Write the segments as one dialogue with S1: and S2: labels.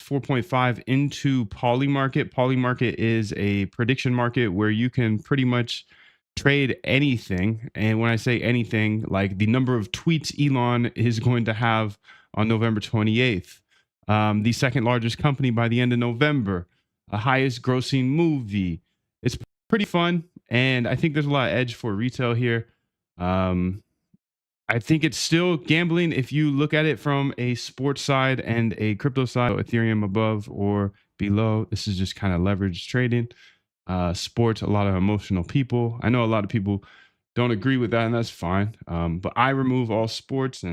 S1: 4.5 into Polymarket. Polymarket is a prediction market where you can pretty much trade anything. And when I say anything, like the number of tweets Elon is going to have on November 28th, the second largest company by the end of November, a highest grossing movie. It's pretty fun. And I think there's a lot of edge for retail here. I think it's still gambling if you look at it from a sports side and a crypto side, Ethereum above or below. This is just kind of leverage trading. Sports, a lot of emotional people. I know a lot of people don't agree with that, and that's fine. But I remove all sports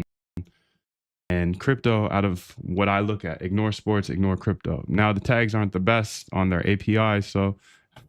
S1: and crypto out of what I look at. Ignore sports, ignore crypto. Now the tags aren't the best on their API, so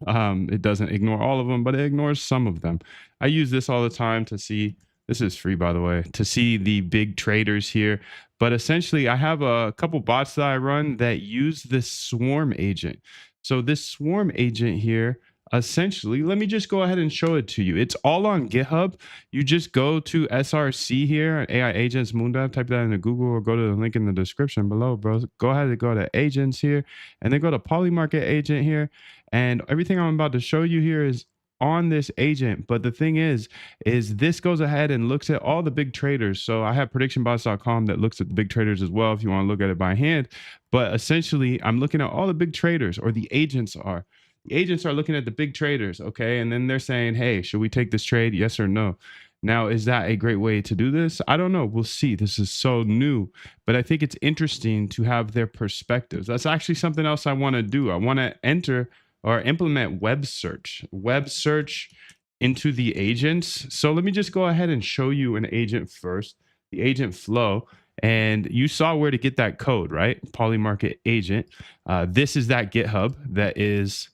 S1: it doesn't ignore all of them, but it ignores some of them. I use this all the time to see. This is free, by the way, to see the big traders here. But essentially, I have a couple bots that I run that use this swarm agent. So this swarm agent here, essentially, let me just go ahead and show it to you. It's all on GitHub. You just go to SRC here, AI Agents Moondev, type that into Google or go to the link in the description below, bro. Go ahead and go to agents here and then go to Polymarket agent here. And everything I'm about to show you here is on this agent. But the thing is this goes ahead and looks at all the big traders. So I have predictionbots.com that looks at the big traders as well if you want to look at it by hand. But essentially, I'm looking at all the big traders, or the agents are. The agents are looking at the big traders, okay? And then they're saying, hey, should we take this trade? Yes or no? Now, is that a great way to do this? I don't know. We'll see. This is so new, but I think it's interesting to have their perspectives. That's actually something else I want to do. I want to enter or implement web search into the agents. So let me just go ahead and show you an agent first, the agent flow. And you saw where to get that code, right? Polymarket agent. This is that GitHub that is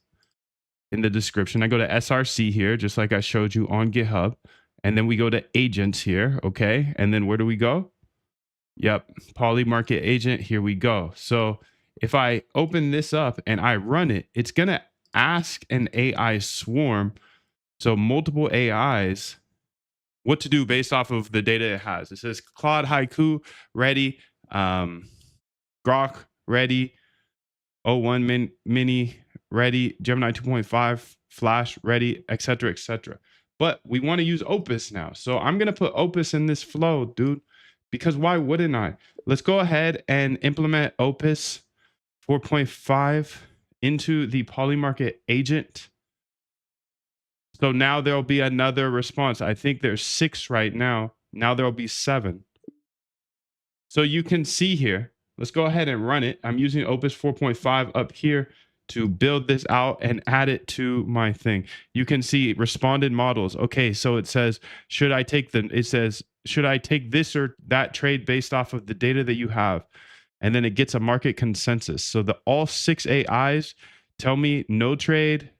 S1: in the description. I go to SRC here, just like I showed you on GitHub. And then we go to agents here, okay? And then where do we go? Yep, Polymarket agent, here we go. So if I open this up and I run it, it's gonna ask an AI swarm, so multiple AIs, what to do based off of the data it has. It says Claude Haiku ready, Grok ready, O1 Mini ready, Gemini 2.5 Flash ready, etc., etc. But we want to use Opus now, so I'm gonna put Opus in this flow, dude, because why wouldn't I? Let's go ahead and implement Opus 4.5 into the Polymarket agent. So now there'll be another response. I think there's 6 right now. Now there'll be 7. So you can see here, let's go ahead and run it. I'm using Opus 4.5 up here to build this out and add it to my thing. You can see responded models. Okay, so it says, should I take this or that trade based off of the data that you have? And then it gets a market consensus. So all 6 AIs tell me no trade,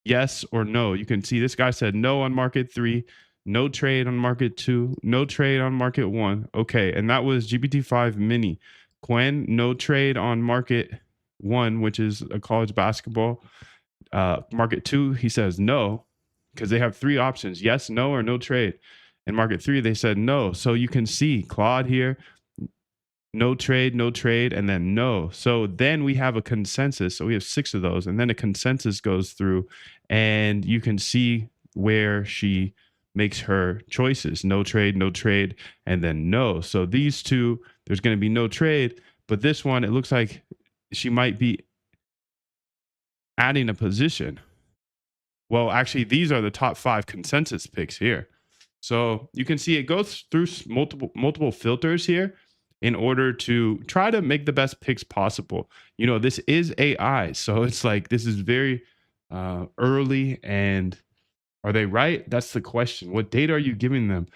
S1: yes or no. You can see this guy said no on market 3, no trade on market 2, no trade on market 1. Okay, and that was GPT-5 mini. Quen, no trade on market 1, which is a college basketball. Market 2, he says no, because they have 3 options, yes, no, or no trade. And market 3, they said no. So you can see Claude here, no trade, and then no. So then we have a consensus. So we have 6 of those, and then a consensus goes through, and you can see where she makes her choices: no trade, and then no. So these 2, there's going to be no trade, but this one, it looks like she might be adding a position. Well, actually, these are the top 5 consensus picks here. So you can see it goes through multiple filters here in order to try to make the best picks possible. You know, this is AI, so it's like this is very early, and are they right? That's the question. What data are you giving them?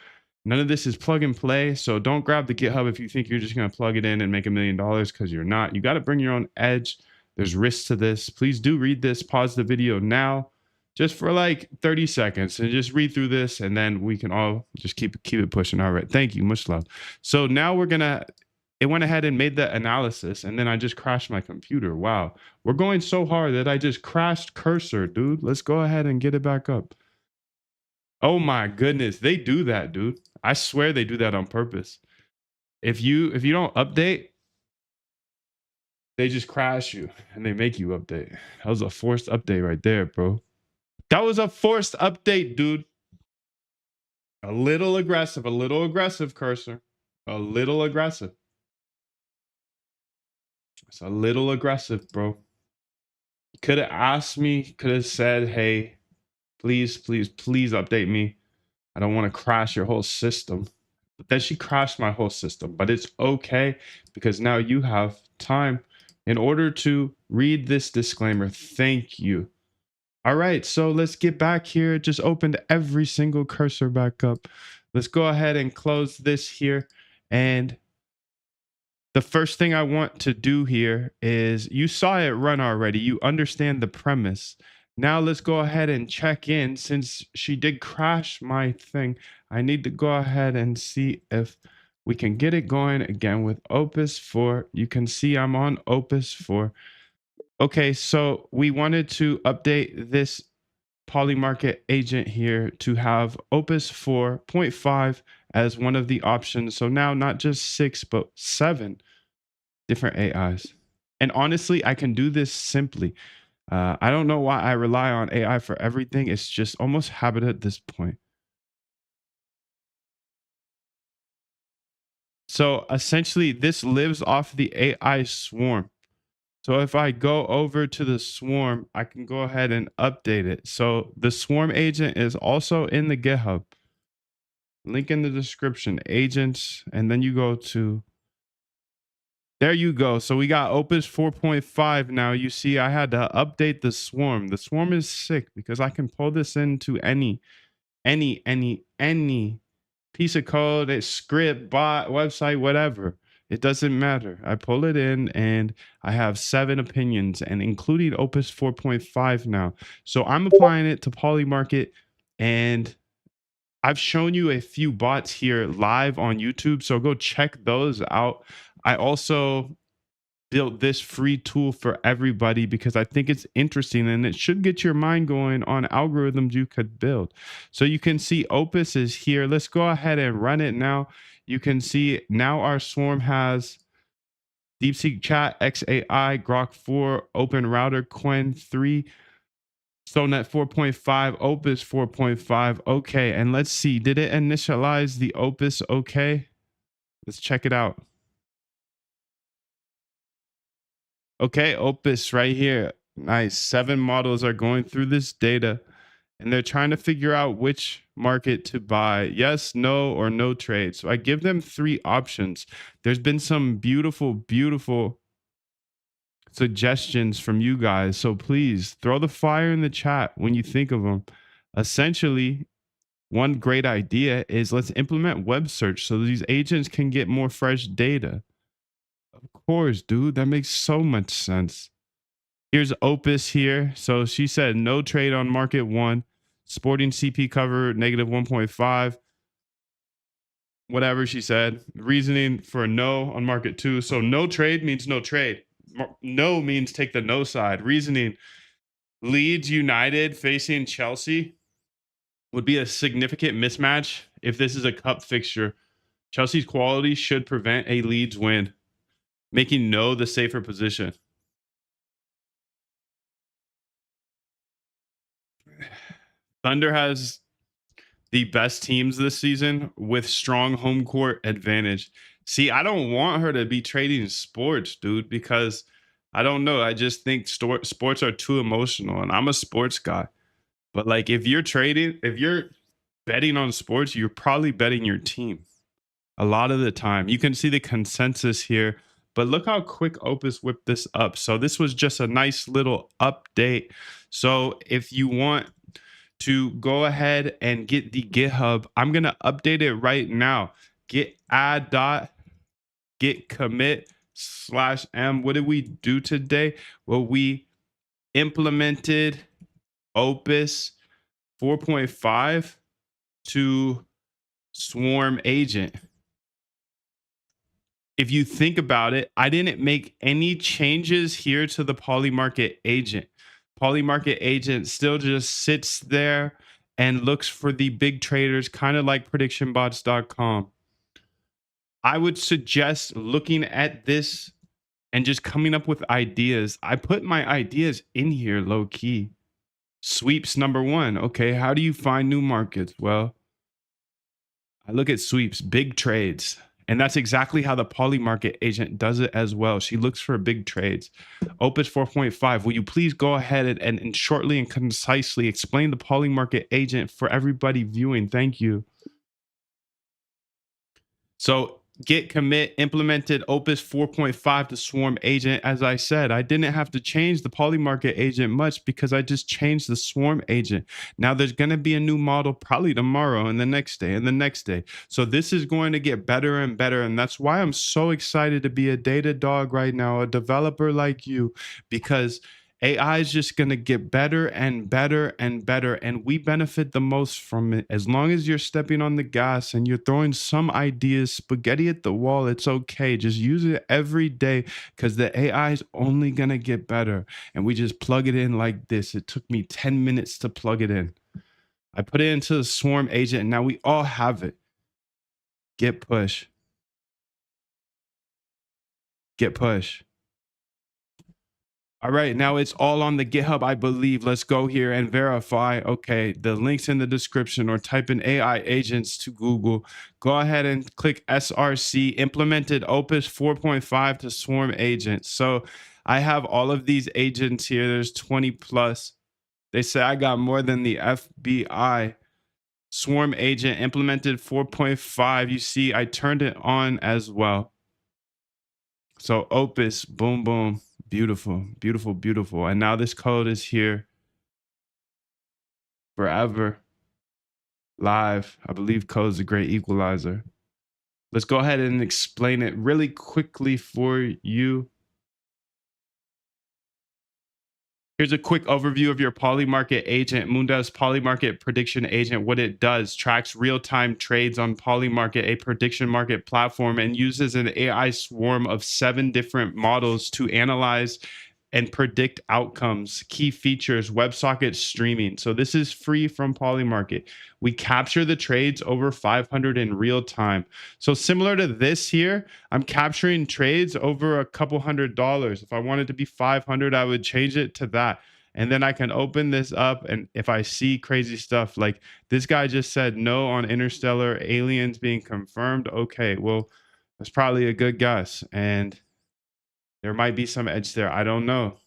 S1: None of this is plug and play, so don't grab the GitHub if you think you're just going to plug it in and make $1 million, because you're not. You got to bring your own edge. There's risks to this. Please do read this. Pause the video now, just for like 30 seconds, and just read through this, and then we can all just keep it pushing. All right, thank you, much love. So now it went ahead and made the analysis, and then I just crashed my computer. Wow, we're going so hard that I just crashed cursor, dude. Let's go ahead and get it back up. Oh my goodness, they do that, dude. I swear they do that on purpose. If you don't update, They just crash you and they make you update. That was a forced update right there, bro. That was a forced update, dude. A little aggressive, cursor. A little aggressive. It's a little aggressive, bro. Could have asked me, could have said, hey, please, please, please update me. I don't want to crash your whole system. But then she crashed my whole system. But it's okay because now you have time in order to read this disclaimer. Thank you. All right, so let's get back here. Just opened every single cursor back up. Let's go ahead and close this here. And the first thing I want to do here is you saw it run already. You understand the premise. Now let's go ahead and check in. Since she did crash my thing, I need to go ahead and see if we can get it going again with Opus 4. You can see I'm on Opus 4. Okay, so we wanted to update this Polymarket agent here to have Opus 4.5 as one of the options. So now not just 6, but 7 different AIs. And honestly, I can do this simply. I don't know why I rely on AI for everything. It's just almost habit at this point. So essentially, this lives off the AI swarm. So if I go over to the swarm, I can go ahead and update it. So the swarm agent is also in the GitHub. Link in the description, agents, and then you go to, there you go. So we got Opus 4.5 now. You see, I had to update the swarm. The swarm is sick because I can pull this into any piece of code, a script, bot, website, whatever. It doesn't matter. I pull it in and I have 7 opinions and including Opus 4.5 now. So I'm applying it to Polymarket and I've shown you a few bots here live on YouTube. So go check those out. I also built this free tool for everybody because I think it's interesting and it should get your mind going on algorithms you could build. So you can see Opus is here. Let's go ahead and run it now. You can see now our swarm has DeepSeek Chat, XAI, Grok 4, Open Router, Quen 3, SONET 4.5, Opus 4.5. Okay, and let's see. Did it initialize the Opus okay? Let's check it out. Okay, Opus right here. Nice. 7 models are going through this data and they're trying to figure out which market to buy. Yes, no, or no trade. So I give them 3 options. There's been some beautiful, beautiful suggestions from you guys. So please throw the fire in the chat when you think of them. Essentially, one great idea is let's implement web search so these agents can get more fresh data. Of course, dude, that makes so much sense. Here's Opus here. So she said no trade on market 1, sporting CP cover negative 1.5, whatever she said. Reasoning for no on market 2. So no trade means no trade. No means take the no side. Reasoning, Leeds United facing Chelsea would be a significant mismatch if this is a cup fixture. Chelsea's quality should prevent a Leeds win, making no the safer position. Thunder has the best teams this season with strong home court advantage. See, I don't want her to be trading sports, dude, because I don't know. I just think sports are too emotional, and I'm a sports guy. But like, if you're trading, if you're betting on sports, you're probably betting your team a lot of the time. You can see the consensus here, but look how quick Opus whipped this up. So this was just a nice little update. So if you want to go ahead and get the GitHub, I'm going to update it right now. Git add dot git commit /m. What did we do today? Well, we implemented Opus 4.5 to Swarm agent. If you think about it, I didn't make any changes here to the Polymarket agent. Polymarket agent still just sits there and looks for the big traders, kind of like predictionbots.com. I would suggest looking at this and just coming up with ideas. I put my ideas in here low key. Sweeps number one. Okay, how do you find new markets? Well, I look at sweeps, big trades. And that's exactly how the Polymarket agent does it as well. She looks for big trades. Opus 4.5, will you please go ahead and shortly and concisely explain the Polymarket agent for everybody viewing? Thank you. So git commit implemented Opus 4.5 to Swarm agent. As I said, I didn't have to change the Polymarket agent much because I just changed the Swarm agent. Now there's going to be a new model probably tomorrow and the next day and the next day. So this is going to get better and better. And that's why I'm so excited to be a data dog right now, a developer like you, because AI is just going to get better and better and better, and we benefit the most from it. As long as you're stepping on the gas and you're throwing some ideas, spaghetti at the wall, it's okay. Just use it every day because the AI is only going to get better. And we just plug it in like this. It took me 10 minutes to plug it in. I put it into the Swarm agent, and now we all have it. Git push. Git push. All right, now it's all on the GitHub, I believe. Let's go here and verify. Okay, the link's in the description, or type in AI agents to Google. Go ahead and click SRC, implemented Opus 4.5 to Swarm agents. So I have all of these agents here. There's 20 plus. They say I got more than the FBI. Swarm agent implemented 4.5. You see, I turned it on as well. So Opus, boom, boom. Beautiful, beautiful, beautiful. And now this code is here forever, live. I believe code is a great equalizer. Let's go ahead and explain it really quickly for you. Here's a quick overview of your Polymarket agent. Munda's Polymarket prediction agent. What it does: tracks real-time trades on Polymarket, a prediction market platform, and uses an AI swarm of 7 different models to analyze and predict outcomes. Key features: WebSocket streaming. So this is free from Polymarket. We capture the trades over 500 in real time. So similar to this here, I'm capturing trades over a couple $100. If I wanted to be 500, I would change it to that. And then I can open this up, and if I see crazy stuff like this guy just said no on interstellar aliens being confirmed, okay, well, that's probably a good guess. And there might be some edge there. I don't know.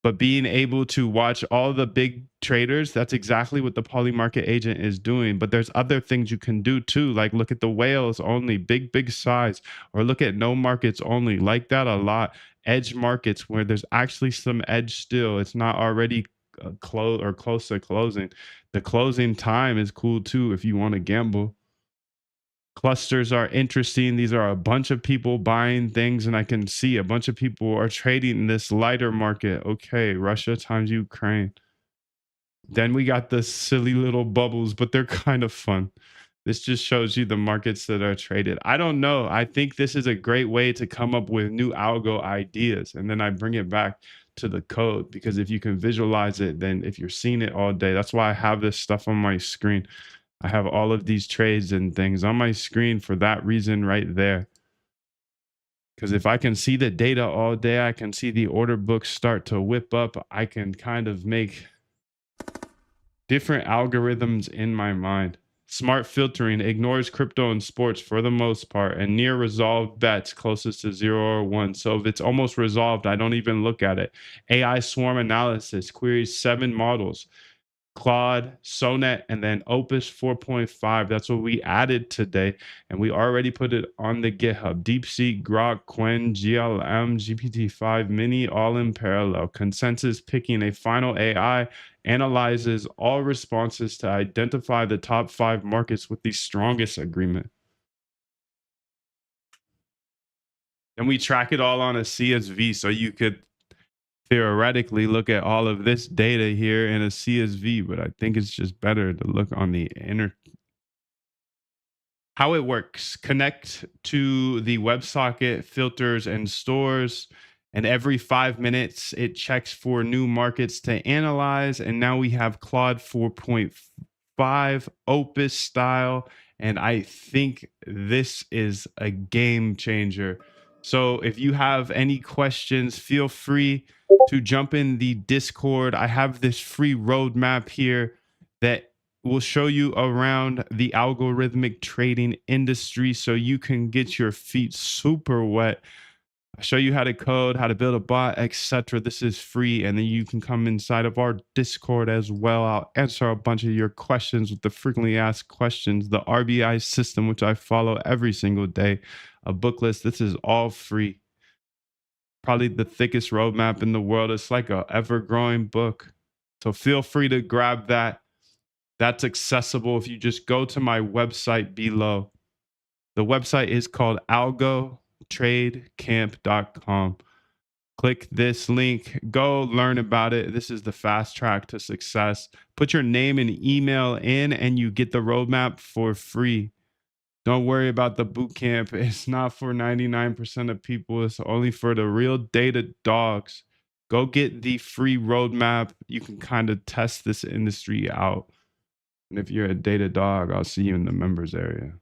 S1: But being able to watch all the big traders, that's exactly what the Polymarket agent is doing. But there's other things you can do too, like look at the whales only, big size, or look at no markets only. Like that a lot. Edge markets where there's actually some edge still. It's not already close or close to closing. The closing time is cool too if you want to gamble. Clusters are interesting. These are a bunch of people buying things, and I can see a bunch of people are trading in this lighter market. Okay, Russia times Ukraine. Then we got the silly little bubbles, but they're kind of fun. This just shows you the markets that are traded. I don't know. I think this is a great way to come up with new algo ideas, and then I bring it back to the code, because if you can visualize it, then if you're seeing it all day, that's why I have this stuff on my screen. I have all of these trades and things on my screen for that reason right there. Because if I can see the data all day, I can see the order books start to whip up. I can kind of make different algorithms in my mind. Smart filtering ignores crypto and sports for the most part, and near resolved bets closest to 0 or 1. So if it's almost resolved, I don't even look at it. AI swarm analysis queries 7 models: Claude, Sonnet, and then Opus 4.5. That's what we added today, and we already put it on the GitHub. DeepSeek, Grok, Quen, GLM, GPT-5 Mini, all in parallel. Consensus picking a final AI analyzes all responses to identify the top 5 markets with the strongest agreement. And we track it all on a CSV, so you could theoretically look at all of this data here in a CSV, but I think it's just better to look on the inner. How it works: connect to the WebSocket, filters and stores, and every 5 minutes it checks for new markets to analyze. And now we have Claude 4.5 Opus style, and I think this is a game changer. So if you have any questions, feel free to jump in the Discord. I have this free roadmap here that will show you around the algorithmic trading industry so you can get your feet super wet. I show you how to code, how to build a bot, etc. This is free, and then you can come inside of our Discord as well. I'll answer a bunch of your questions with the frequently asked questions, the RBI system, which I follow every single day, a book list. This is all free. Probably the thickest roadmap in the world. It's like a ever-growing book. So feel free to grab that. That's accessible if you just go to my website below. The website is called algotradecamp.com. Click this link, go learn about it. This is the fast track to success. Put your name and email in, and you get the roadmap for free. Don't worry about the boot camp. It's not for 99% of people. It's only for the real data dogs. Go get the free roadmap. You can kind of test this industry out. And if you're a data dog, I'll see you in the members area.